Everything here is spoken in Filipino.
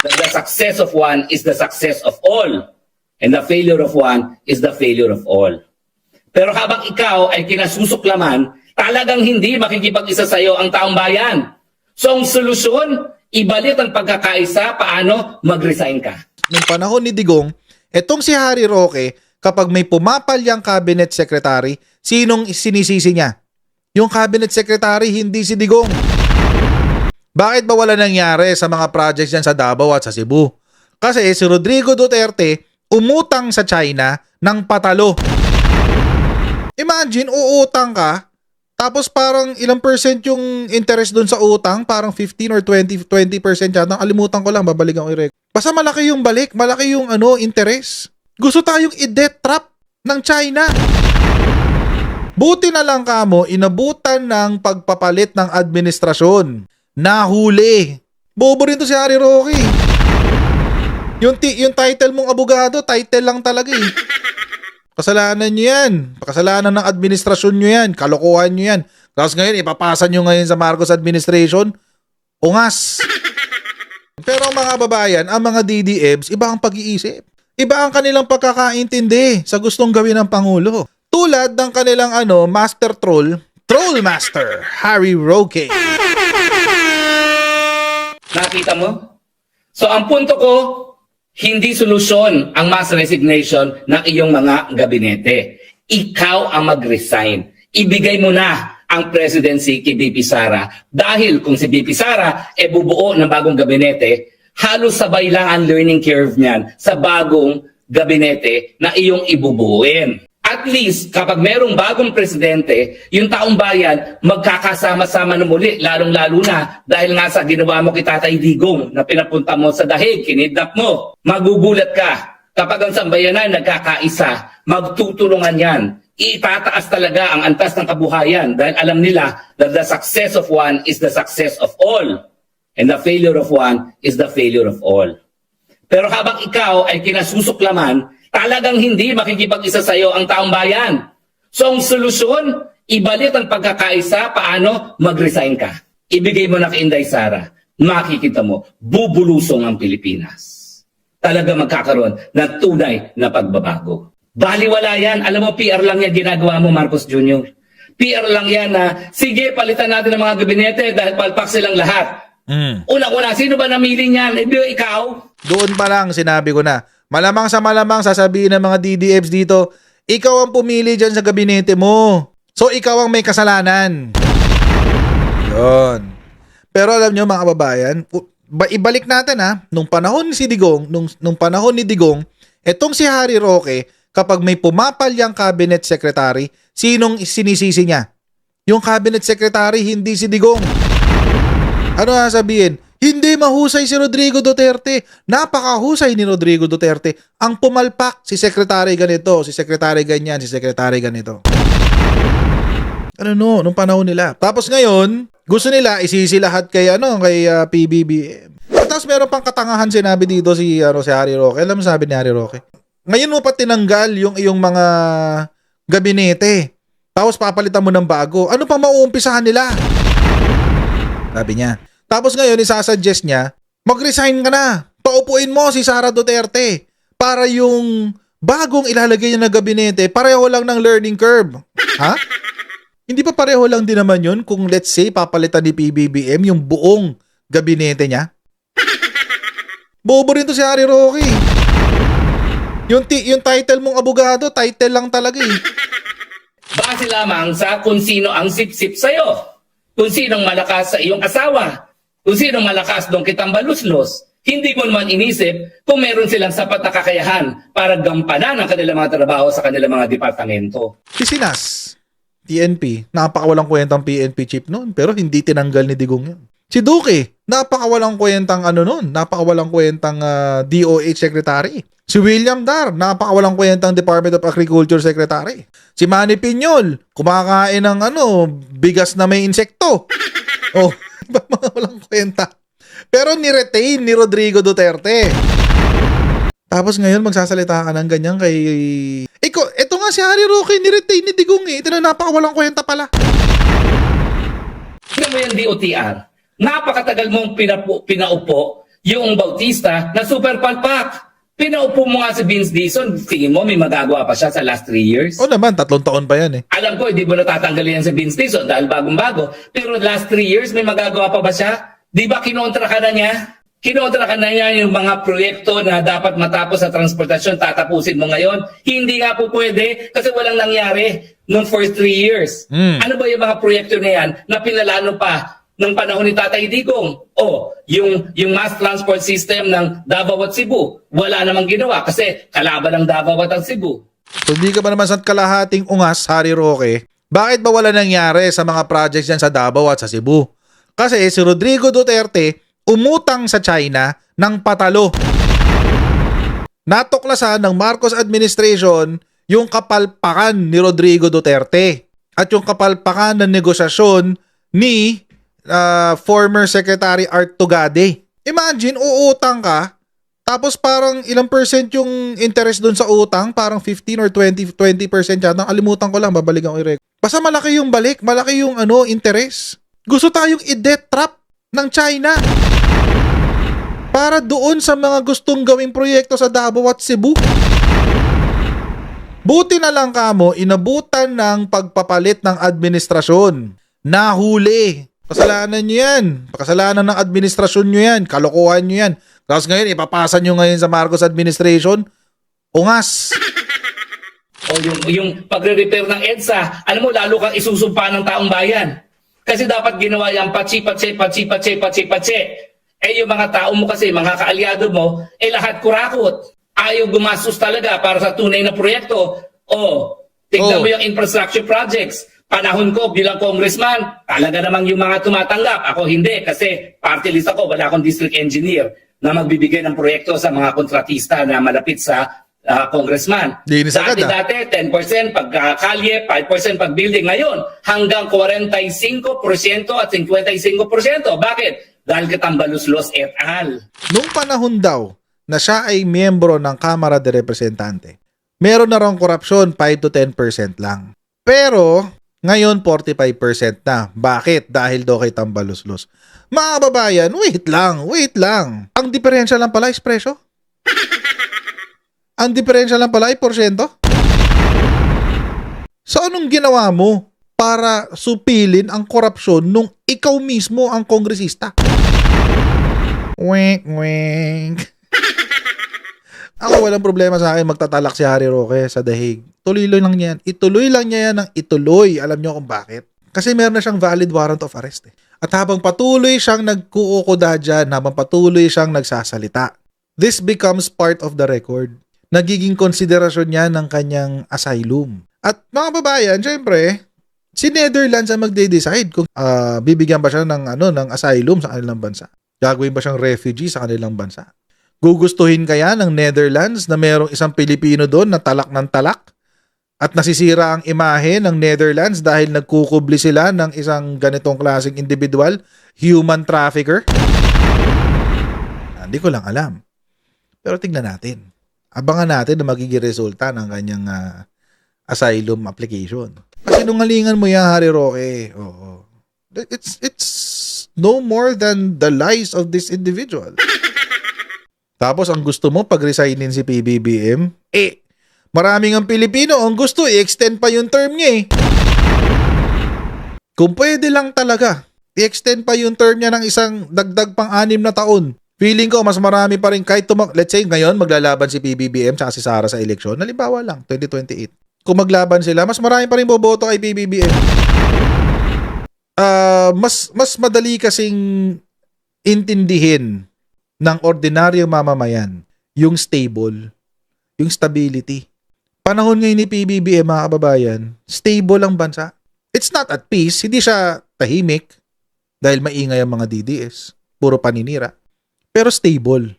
that the success of one is the success of all, and the failure of one is the failure of all. Pero habang ikaw ay kinasusuklaman, talagang hindi makikipag-isa sa iyo ang taong bayan. So ang solusyon, ibalik ang pagkakaisa, paano? Mag-resign ka. Nung panahon ni Digong, etong si Harry Roque, kapag may pumapalyang cabinet secretary, sinong sinisisi niya? Yung cabinet secretary, hindi si Digong. Bakit ba wala nangyari sa mga projects yan sa Davao at sa Cebu? Kasi si Rodrigo Duterte umutang sa China ng patalo. Imagine, uutang ka, tapos parang ilang percent yung interest doon sa utang, parang 15 or 20% yata. Alimutan ko lang, babalikan ko i-record. Basta malaki yung balik, malaki yung interest. Gusto tayong i-debt trap ng China. Buti na lang kamo, inabutan ng pagpapalit ng administrasyon. Nahuli. Bobo rin to si Harry Roque. Yung title mong abogado, title lang talaga eh. Kasalanan nyo yan. Kasalanan ng administrasyon nyo yan. Kalokohan nyo yan. Tapos ngayon, ipapasa nyo ngayon sa Marcos administration. Ungas. Pero mga babayan, ang mga DDEBs, iba ang pag-iisip. Iba ang kanilang pagkakaintindi sa gustong gawin ng Pangulo. Tulad ng kanilang master troll master, Harry Roque. Nakita mo? So ang punto ko, hindi solusyon ang mass resignation ng iyong mga gabinete. Ikaw ang mag-resign. Ibigay mo na ang presidency kay BP Sara. Dahil kung si BP Sara bubuo ng bagong gabinete, halos sabay lang ang learning curve niyan sa bagong gabinete na iyong ibubuuin. At least, kapag merong bagong presidente, yung taong bayan, magkakasama-sama na muli, lalong-lalo na dahil nga sa ginawa mo kay Tatay Digong na pinapunta mo sa dahig, kinidnap mo. Magugulat ka. Kapag ang sambayanan nagkakaisa, magtutulungan yan. Itataas talaga ang antas ng kabuhayan dahil alam nila that the success of one is the success of all, and the failure of one is the failure of all. Pero habang ikaw ay kinasusuklaman, talagang hindi makikipag-isa sa iyo ang taong bayan. So ang solusyon, ibalik ang pagkakaisa, paano? Mag-resign ka. Ibigay mo na kay Inday Sara. Makikita mo, bubulusong ang Pilipinas. Talaga magkakaroon ng tunay na pagbabago. Baliwala yan. Alam mo, PR lang yan ginagawa mo, Marcos Jr. PR lang yan na, sige, palitan natin ang mga gabinete dahil palpak silang lahat. Una-una, sino ba namili niyan? Ikaw? Doon pa lang, sinabi ko na, malamang sa malamang sasabihin ng mga DDFs dito, ikaw ang pumili dyan sa gabinete mo. So, ikaw ang may kasalanan. Yun. Pero alam nyo mga kababayan, ibalik natin nung panahon ni Digong, nung panahon ni Digong, etong si Harry Roque, kapag may pumapalyang cabinet secretary, sinong sinisisi niya? Yung cabinet secretary, hindi si Digong. Ano sabihin? Hindi mahusay si Rodrigo Duterte. Napakahusay ni Rodrigo Duterte. Ang pumalpak, si Secretary ganito, si Secretary ganyan, si Secretary ganito. Nung panahon nila. Tapos ngayon, gusto nila isisi lahat kay PBBM. Tapos meron pang katangahan sinabi dito si Harry Roque. Alam mo sabi ni Harry Roque? Ngayon mo pa tinanggal yung iyong mga gabinete. Tapos papalitan mo ng bago. Ano pang mauumpisahan nila? Sabi niya. Tapos ngayon, isasuggest niya, mag-resign ka na. Paupuin mo si Sara Duterte para yung bagong ilalagay niya na gabinete, pareho lang ng learning curve. Ha? Hindi pa pareho lang din naman yun kung let's say papalitan ni PBBM yung buong gabinete niya? Bobo rin to si Harry Roque. Yung title mong abogado, title lang talaga eh. Base lamang sa kung sino ang sip-sip sa'yo. Kung sinong malakas sa iyong asawa. Kung sinong malakas doon kitang baluslos. Hindi mo naman inisip kung meron silang sapat na kakayahan para gampanan ang kanilang mga trabaho sa kanilang mga departamento. Si Sinas, PNP, napakawalang kwentang PNP chief noon, pero hindi tinanggal ni Digong yun. Si Duque, napakawalang kwentang napakawalang kwentang DOH secretary. Si William Dar, napakawalang kwentang Department of Agriculture secretary. Si Manny Piñol, kumakain ng bigas na may insekto. Oh, mga walang kwenta. Pero ni-retain ni Rodrigo Duterte. Tapos ngayon magsasalita ka ng ganyan kay... Ito nga si Harry Roque, ni-retain ni Digong eh. Ito na napakawalang kwenta pala. Tignan mo yung DOTR. Napakatagal mong pinaupo yung Bautista na super palpak. Pinaupo mo nga si Vince Dizon, tingin mo may magagawa pa siya sa last 3 years? O naman, 3 taon pa yan eh. Alam ko, hindi mo natatanggalin yan si Vince Dizon dahil bagong-bago. Pero last 3 years, may magagawa pa ba siya? Di ba kinontra ka na niya? Kinontra ka na niya yung mga proyekto na dapat matapos sa transportasyon, tatapusin mo ngayon. Hindi nga po pwede kasi walang nangyari nung first 3 years. Ano ba yung mga proyekto na yan na pinalano pa ng panahon ni Tatay Digong? Yung mass transport system ng Davao at Cebu, wala namang ginawa kasi kalaban ng Davao at ang Cebu. So hindi ka ba naman sa kalahating ungas, Harry Roque? Bakit ba wala nangyari sa mga projects dyan sa Davao at sa Cebu? Kasi si Rodrigo Duterte umutang sa China ng patalo. Natuklasan ng Marcos administration yung kapalpakan ni Rodrigo Duterte at yung kapalpakan ng negosasyon ni former Secretary Art Tugade. Imagine, uutang ka, tapos parang ilang percent yung interest doon sa utang, parang 15 or 20% yata. Alimutan ko lang, babalikan ko i-record. Basta malaki yung balik, malaki yung interest. Gusto tayong i-debt trap ng China para doon sa mga gustong gawing proyekto sa Davao at Cebu. Buti na lang kamo, inabutan ng pagpapalit ng administrasyon. Nahuli. Kasalanan nyo yan. Kasalanan ng administrasyon nyo yan. Kalokohan nyo yan. Tapos ngayon, ipapasa nyo ngayon sa Marcos administration. Ungas. O yung pagre-repair ng EDSA, alam mo, lalo kang isusumpa ng taong bayan. Kasi dapat ginawa yan, patsi. Yung mga tao mo kasi, mga kaalyado mo, lahat kurakot. Ayaw gumastos talaga para sa tunay na proyekto. Tignan mo yung infrastructure projects. Panahon ko bilang congressman, talaga namang yung mga tumatanggap. Ako hindi kasi party list ako, wala akong district engineer na magbibigay ng proyekto sa mga kontratista na malapit sa congressman. Dati 10% pagkakalye, 5% pag building. Ngayon, hanggang 45% at 55%. Bakit? Dahil katambaluslos et al. Nung panahon daw na siya ay miyembro ng Kamara de Representante, meron na raw korupsyon 5 to 10% lang. Pero ngayon 45% na. Bakit? Dahil daw kay tambaluslos. Mga kababayan, wait lang. Ang diferensya lang pala is presyo. Ang diferensya lang pala ay porsyento. So anong ginawa mo para supilin ang korupsyon nung ikaw mismo ang kongresista? Wink. Ako walang problema sa akin magtatalak si Harry Roque sa dahig. Tuloy lang niya yan. Ituloy lang niya yan ng ituloy. Alam niyo kung bakit? Kasi meron na siyang valid warrant of arrest. At habang patuloy siyang nagkuukuda dyan, habang patuloy siyang nagsasalita, this becomes part of the record. Nagiging konsiderasyon niya ng kanyang asylum. At mga babayan, syempre, si Netherlands ang magde-decide kung bibigyan ba siya ng asylum sa kanilang bansa. Gagawin ba siyang refugee sa kanilang bansa? Gugustuhin kaya ng Netherlands na mayroong isang Pilipino doon na talak ng talak? At nasisira ang imahe ng Netherlands dahil nagkukubli sila ng isang ganitong klaseng individual, human trafficker? Hindi ko lang alam. Pero tignan natin. Abangan natin na magiging resulta ng kanyang asylum application. Sinungalingan mo yan, Harry Roque. Oo. It's no more than the lies of this individual. Tapos ang gusto mo pag-resignin si PBBM, maraming ang Pilipino ang gusto i-extend pa yung term niya eh. Kung pwede lang talaga, i-extend pa yung term niya ng isang dagdag pang 6 na taon. Feeling ko mas marami pa rin kahit let's say ngayon maglalaban si PBBM tsaka si Sara sa eleksyon. Halimbawa lang, 2028. Kung maglaban sila, mas marami pa rin boboto kay PBBM. Mas madali kasing intindihin ng ordinaryo mamamayan yung stable, yung stability. Panahon ngayon ni PBBM, mga kababayan, stable ang bansa. It's not at peace, hindi siya tahimik dahil maingay ang mga DDS, puro paninira, pero stable.